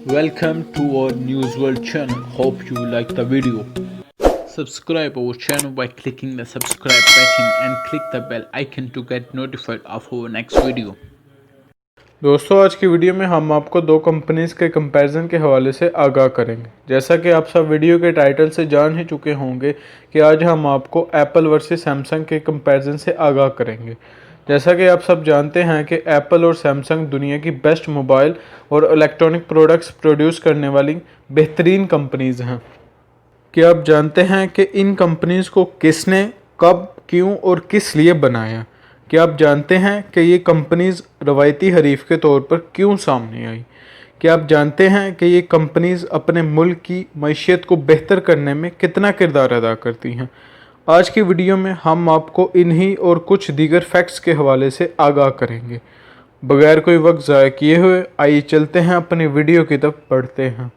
Welcome to our News World channel. Hope you like the video. Subscribe our channel by clicking the subscribe button and click the bell icon to get notified of our next video. दोस्तों आज की video में हम आपको दो companies के comparison के हवाले से आगाह करेंगे। जैसा कि आप सब वीडियो के टाइटल से जान ही चुके होंगे कि आज हम आपको एप्पल वर्सेस सैमसंग के कंपैरिजन से आगाह करेंगे। जैसा कि आप सब जानते हैं कि एप्पल और सैमसंग दुनिया की बेस्ट मोबाइल और इलेक्ट्रॉनिक प्रोडक्ट्स प्रोड्यूस करने वाली बेहतरीन कंपनीज़ हैं। क्या आप जानते हैं कि इन कंपनीज़ को किसने, कब, क्यों और किस लिए बनाया? क्या आप जानते हैं कि ये कंपनीज़ रवायती हरीफ के तौर पर क्यों सामने आई? क्या आप जानते हैं कि ये कंपनीज़ अपने मुल्क की मईशत को बेहतर करने में कितना किरदार अदा करती हैं? आज की वीडियो में हम आपको इन्हीं और कुछ दीगर फैक्ट्स के हवाले से आगाह करेंगे। बगैर कोई वक्त ज़ाया किए हुए आइए चलते हैं अपनी वीडियो की तरफ बढ़ते हैं।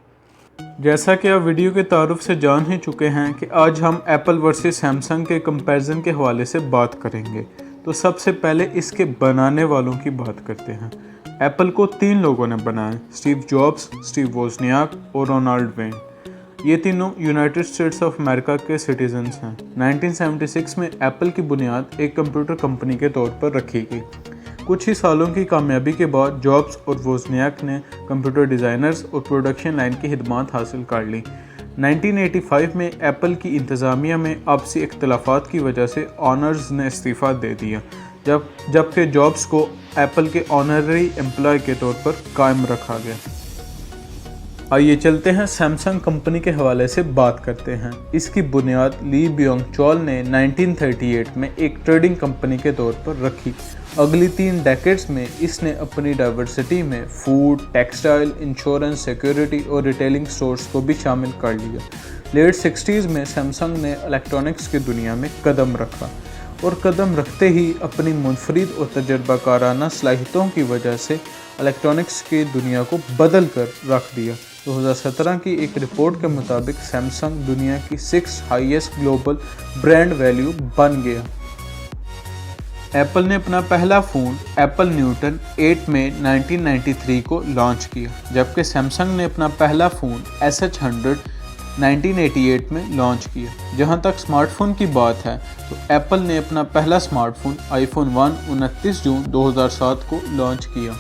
जैसा कि आप वीडियो के तारुफ से जान ही चुके हैं कि आज हम एप्पल वर्सेस सैमसंग के कंपैरिजन के हवाले से बात करेंगे। तो सबसे पहले इसके बनाने वालों की बात करते हैं। एप्पल को 3 लोगों ने बनाया, स्टीव जॉब्स, स्टीव वोजनियाक और रोनाल्ड वेन। ये तीनों यूनाइटेड स्टेट्स ऑफ अमेरिका के सिटीजन्स हैं। 1976 में एप्पल की बुनियाद एक कंप्यूटर कंपनी के तौर पर रखी गई। कुछ ही सालों की कामयाबी के बाद जॉब्स और वोजनियाक ने कंप्यूटर डिज़ाइनर्स और प्रोडक्शन लाइन की खिदमत हासिल कर ली। 1985 में एप्पल की इंतज़ामिया में आपसी इख्तलाफात की वजह से ऑनर्स ने इस्तीफ़ा दे दिया, जबकि जॉब्स को एप्पल के ऑनररी एम्प्लॉय के तौर पर कायम रखा गया। आइए चलते हैं सैमसंग कंपनी के हवाले से बात करते हैं। इसकी बुनियाद ली ब्योंग चोल ने 1938 में एक ट्रेडिंग कंपनी के तौर पर रखी। अगली 3 डेकेड्स में इसने अपनी डाइवर्सिटी में फूड, टेक्सटाइल, इंश्योरेंस, सिक्योरिटी और रिटेलिंग स्टोर्स को भी शामिल कर लिया। लेट 60s में सैमसंग ने इलेक्ट्रॉनिक्स की दुनिया में कदम रखा और कदम रखते ही अपनी मुनफरिद और तजर्बाकाराना सलाहियतों की वजह से इलेक्ट्रॉनिक्स की दुनिया को बदल कर रख दिया। 2017 की एक रिपोर्ट के मुताबिक सैमसंग दुनिया की 6th highest global brand value बन गया। एप्पल ने अपना पहला फ़ोन एप्पल न्यूटन 8 में 1993 को लॉन्च किया, जबकि सैमसंग ने अपना पहला फ़ोन SH100 1988 में लॉन्च किया। जहां तक स्मार्टफोन की बात है तो एप्पल ने अपना पहला स्मार्टफोन आईफोन 1 29 जून 2007 को लॉन्च किया।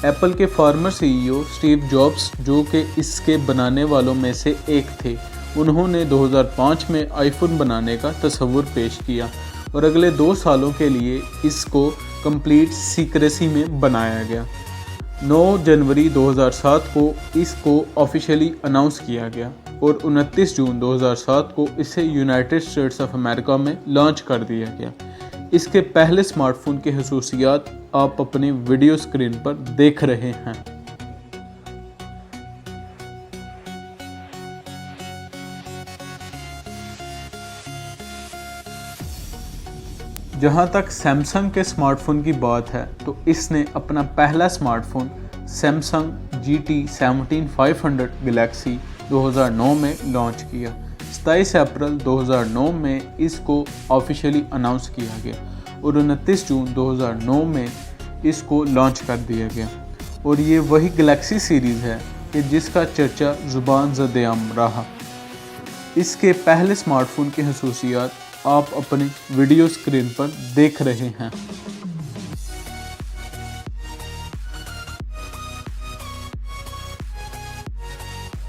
एप्पल के फॉर्मर CEO स्टीव जॉब्स, जो कि इसके बनाने वालों में से एक थे, उन्होंने 2005 में आईफोन बनाने का तस्वुर पेश किया और अगले 2 सालों के लिए इसको कंप्लीट सीक्रेसी में बनाया गया। 9 जनवरी 2007 को इसको ऑफिशियली अनाउंस किया गया और 29 जून 2007 को इसे यूनाइटेड स्टेट्स ऑफ अमेरिका में लॉन्च कर दिया गया। इसके पहले स्मार्टफोन की खसूसियात आप अपनी वीडियो स्क्रीन पर देख रहे हैं। जहां तक सैमसंग के स्मार्टफोन की बात है तो इसने अपना पहला स्मार्टफोन सैमसंग GT 17500 गैलेक्सी 2009 में लॉन्च किया। 27 अप्रैल 2009 में इसको ऑफिशियली अनाउंस किया गया और 29 जून 2009 में इसको लॉन्च कर दिया गया। और ये वही गैलेक्सी सीरीज़ है कि जिसका चर्चा ज़ुबान ज़द-ए-आम रहा। इसके पहले स्मार्टफोन की खसूसियात आप अपनी वीडियो स्क्रीन पर देख रहे हैं।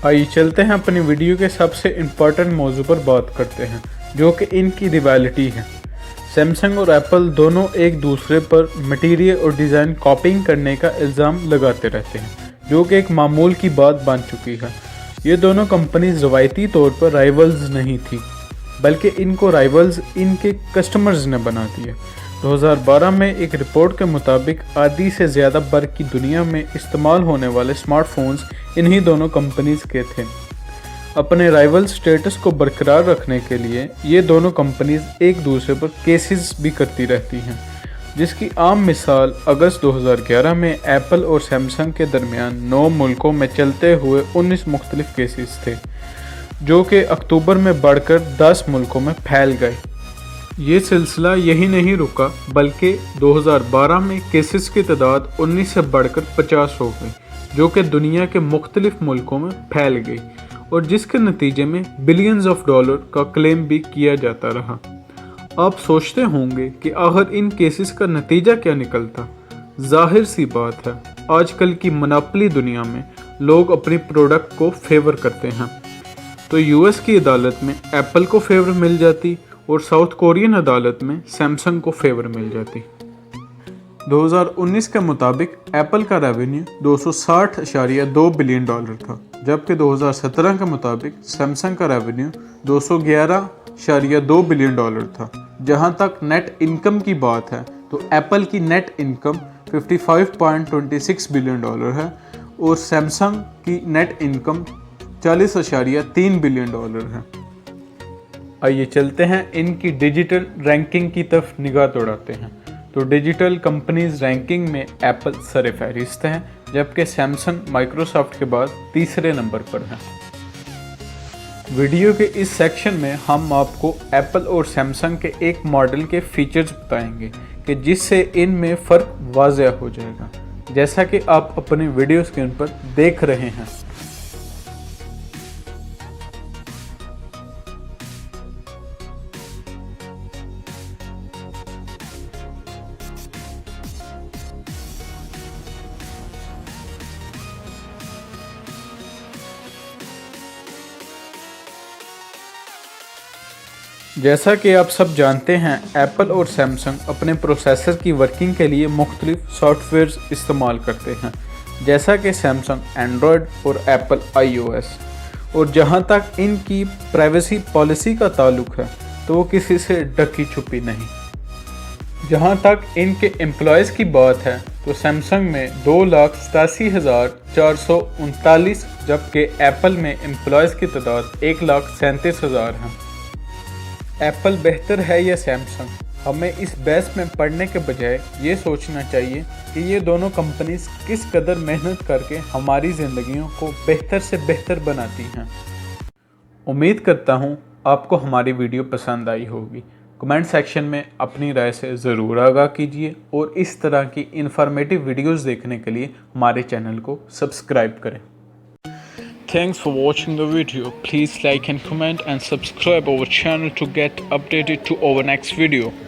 आइए चलते हैं अपनी वीडियो के सबसे इम्पोर्टेंट मौजू पर बात करते हैं, जो कि इनकी रिवैलिटी है। सैमसंग और एप्पल दोनों एक दूसरे पर मटीरियल और डिज़ाइन कॉपिंग करने का इल्ज़ाम लगाते रहते हैं, जो कि एक मामूल की बात बन चुकी है। ये दोनों कंपनीज रवायती तौर पर राइवल्स नहीं थी, बल्कि इनको राइवल्स इनके कस्टमर्स ने बना दिया। 2012 में एक रिपोर्ट के मुताबिक आधी से ज़्यादा वर्ग की दुनिया में इस्तेमाल होने वाले स्मार्टफोन्स इन्हीं दोनों कंपनीज के थे। अपने राइवल स्टेटस को बरकरार रखने के लिए ये दोनों कंपनीज एक दूसरे पर केसेस भी करती रहती हैं, जिसकी आम मिसाल अगस्त 2011 में एप्पल और सैमसंग के दरमियान 9 मुल्कों में चलते हुए 19 मुख्तलिफ केसेस थे, जो कि अक्टूबर में बढ़कर 10 मुल्कों में फैल गए। ये सिलसिला यही नहीं रुका, बल्कि 2012 में केसेस की तादाद 19 से बढ़कर 50 हो गई, जो कि दुनिया के मुख्तलिफ मुल्कों में फैल गई और जिसके नतीजे में बिलियंस ऑफ डॉलर का क्लेम भी किया जाता रहा। आप सोचते होंगे कि आखिर इन केसेस का नतीजा क्या निकलता। जाहिर सी बात है, आजकल की मोनोपोली दुनिया में लोग अपनी प्रोडक्ट को फेवर करते हैं। तो यूएस की अदालत में एप्पल को फेवर मिल जाती और साउथ कोरियन अदालत में सैमसंग को फेवर मिल जाती। 2019 के मुताबिक एप्पल का रेवेन्यू 260.2 बिलियन डॉलर था, जबकि 2017 के मुताबिक सैमसंग का रेवेन्यू 211.2 बिलियन डॉलर था। जहां तक नेट इनकम की बात है तो एप्पल की नेट इनकम 55.26 बिलियन डॉलर है और सैमसंग की नेट इनकम 40.3 बिलियन डॉलर है। आइए चलते हैं इनकी डिजिटल रैंकिंग की तरफ निगाह दौड़ाते हैं। तो डिजिटल कंपनीज रैंकिंग में एप्पल सरफहरिस्त है, जबकि सैमसंग माइक्रोसॉफ्ट के बाद तीसरे नंबर पर है। वीडियो के इस सेक्शन में हम आपको एप्पल और सैमसंग के एक मॉडल के फीचर्स बताएंगे कि जिससे इनमें फ़र्क वाज़ेह हो जाएगा, जैसा कि आप अपने वीडियो स्क्रीन पर देख रहे हैं। जैसा कि आप सब जानते हैं, एप्पल और सैमसंग अपने प्रोसेसर की वर्किंग के लिए मुख्तलिफ सॉफ्टवेयर्स इस्तेमाल करते हैं, जैसा कि सैमसंग एंड्रॉयड और एप्पल iOS। और जहां तक इनकी प्राइवेसी पॉलिसी का ताल्लुक है तो वो किसी से ढकी छुपी नहीं। जहां तक इनके एम्प्लॉयज़ की बात है तो सैमसंग में 2,87,439, जबकि एप्पल में एम्प्लॉयज़ की तादाद 1,37,000 है। एप्पल बेहतर है या सैमसंग? हमें इस बहस में पढ़ने के बजाय ये सोचना चाहिए कि ये दोनों कंपनीज किस कदर मेहनत करके हमारी ज़िंदगियों को बेहतर से बेहतर बनाती हैं। उम्मीद करता हूँ आपको हमारी वीडियो पसंद आई होगी। कमेंट सेक्शन में अपनी राय से ज़रूर आगाह कीजिए और इस तरह की इन्फॉर्मेटिव वीडियोज़ देखने के लिए हमारे चैनल को सब्सक्राइब करें। Thanks for watching the video. Please like and comment and subscribe our channel to get updated to our next video.